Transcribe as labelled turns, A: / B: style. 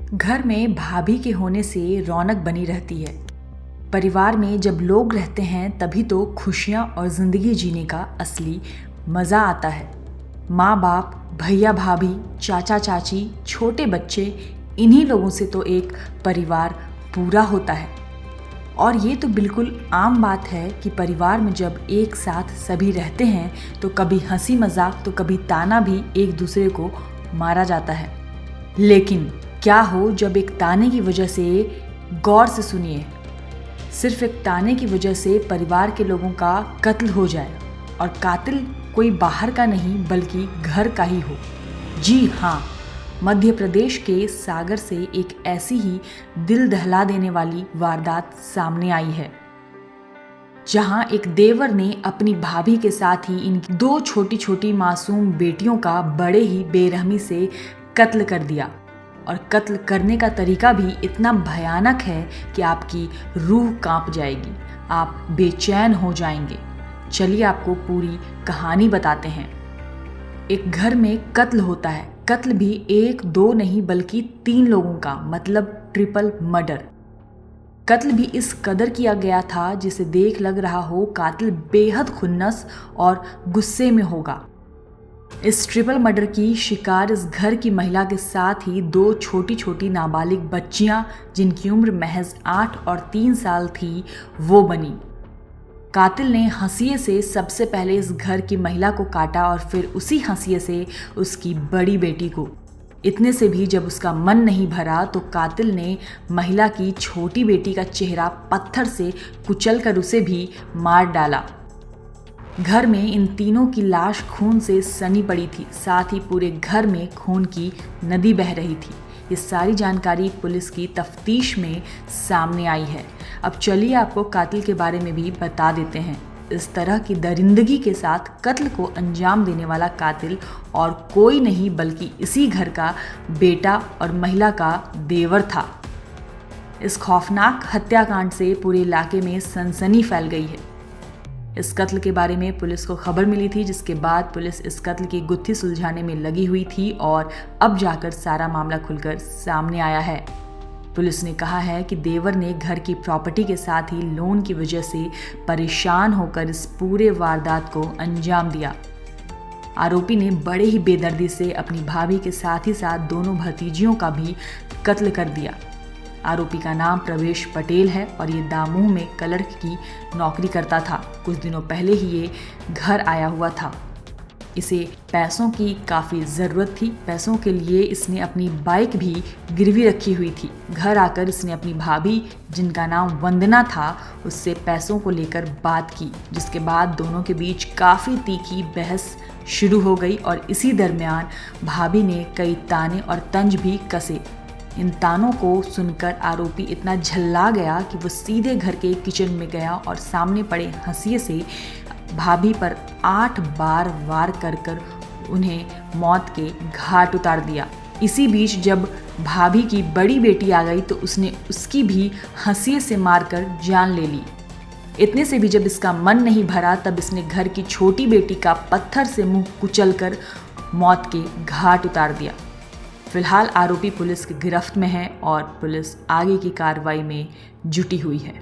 A: घर में भाभी के होने से रौनक बनी रहती है। परिवार में जब लोग रहते हैं तभी तो खुशियाँ और ज़िंदगी जीने का असली मज़ा आता है। माँ बाप, भैया भाभी, चाचा चाची, छोटे बच्चे, इन्हीं लोगों से तो एक परिवार पूरा होता है। और ये तो बिल्कुल आम बात है कि परिवार में जब एक साथ सभी रहते हैं तो कभी हंसी मजाक तो कभी ताना भी एक दूसरे को मारा जाता है। लेकिन क्या हो जब एक ताने की वजह से, गौर से सुनिए, सिर्फ एक ताने की वजह से परिवार के लोगों का कत्ल हो जाए और कातिल कोई बाहर का नहीं बल्कि घर का ही हो। जी हाँ, मध्य प्रदेश के सागर से एक ऐसी ही दिल दहला देने वाली वारदात सामने आई है, जहां एक देवर ने अपनी भाभी के साथ ही इनकी 2 छोटी छोटी मासूम बेटियों का बड़े ही बेरहमी से कत्ल कर दिया। और कत्ल करने का तरीका भी इतना भयानक है कि आपकी रूह कांप जाएगी, आप बेचैन हो जाएंगे। चलिए आपको पूरी कहानी बताते हैं। एक घर में कत्ल होता है, कत्ल भी 1-2 नहीं बल्कि 3 लोगों का, मतलब ट्रिपल मर्डर। कत्ल भी इस कदर किया गया था जिसे देख लग रहा हो कातिल बेहद खुन्नस और गुस्से में होगा। इस ट्रिपल मर्डर की शिकार इस घर की महिला के साथ ही 2 छोटी छोटी नाबालिग बच्चियां, जिनकी उम्र महज 8 और 3 साल थी, वो बनी। कातिल ने हंसिये से सबसे पहले इस घर की महिला को काटा और फिर उसी हंसिये से उसकी बड़ी बेटी को। इतने से भी जब उसका मन नहीं भरा तो कातिल ने महिला की छोटी बेटी का चेहरा पत्थर से कुचलकर उसे भी मार डाला। घर में इन तीनों की लाश खून से सनी पड़ी थी, साथ ही पूरे घर में खून की नदी बह रही थी। ये सारी जानकारी पुलिस की तफ्तीश में सामने आई है। अब चलिए आपको कातिल के बारे में भी बता देते हैं। इस तरह की दरिंदगी के साथ कत्ल को अंजाम देने वाला कातिल और कोई नहीं बल्कि इसी घर का बेटा और महिला का देवर था। इस खौफनाक हत्याकांड से पूरे इलाके में सनसनी फैल गई है। इस कत्ल के बारे में पुलिस को खबर मिली थी, जिसके बाद पुलिस इस कत्ल की गुत्थी सुलझाने में लगी हुई थी और अब जाकर सारा मामला खुलकर सामने आया है। पुलिस ने कहा है कि देवर ने घर की प्रॉपर्टी के साथ ही लोन की वजह से परेशान होकर इस पूरे वारदात को अंजाम दिया। आरोपी ने बड़े ही बेदर्दी से अपनी भाभी के साथ ही साथ दोनों भतीजियों का भी कत्ल कर दिया। आरोपी का नाम प्रवेश पटेल है और ये दामोह में क्लर्क की नौकरी करता था। कुछ दिनों पहले ही ये घर आया हुआ था। इसे पैसों की काफ़ी ज़रूरत थी। पैसों के लिए इसने अपनी बाइक भी गिरवी रखी हुई थी। घर आकर इसने अपनी भाभी, जिनका नाम वंदना था, उससे पैसों को लेकर बात की, जिसके बाद दोनों के बीच काफ़ी तीखी बहस शुरू हो गई और इसी दरमियान भाभी ने कई ताने और तंज भी कसे। इन तानों को सुनकर आरोपी इतना झल्ला गया कि वो सीधे घर के किचन में गया और सामने पड़े हंसिये से भाभी पर 8 बार वार कर उन्हें मौत के घाट उतार दिया। इसी बीच जब भाभी की बड़ी बेटी आ गई तो उसने उसकी भी हंसिये से मारकर जान ले ली। इतने से भी जब इसका मन नहीं भरा तब इसने घर की छोटी बेटी का पत्थर से मुंह कुचलकर मौत के घाट उतार दिया। फिलहाल आरोपी पुलिस की गिरफ्त में है और पुलिस आगे की कार्रवाई में जुटी हुई है।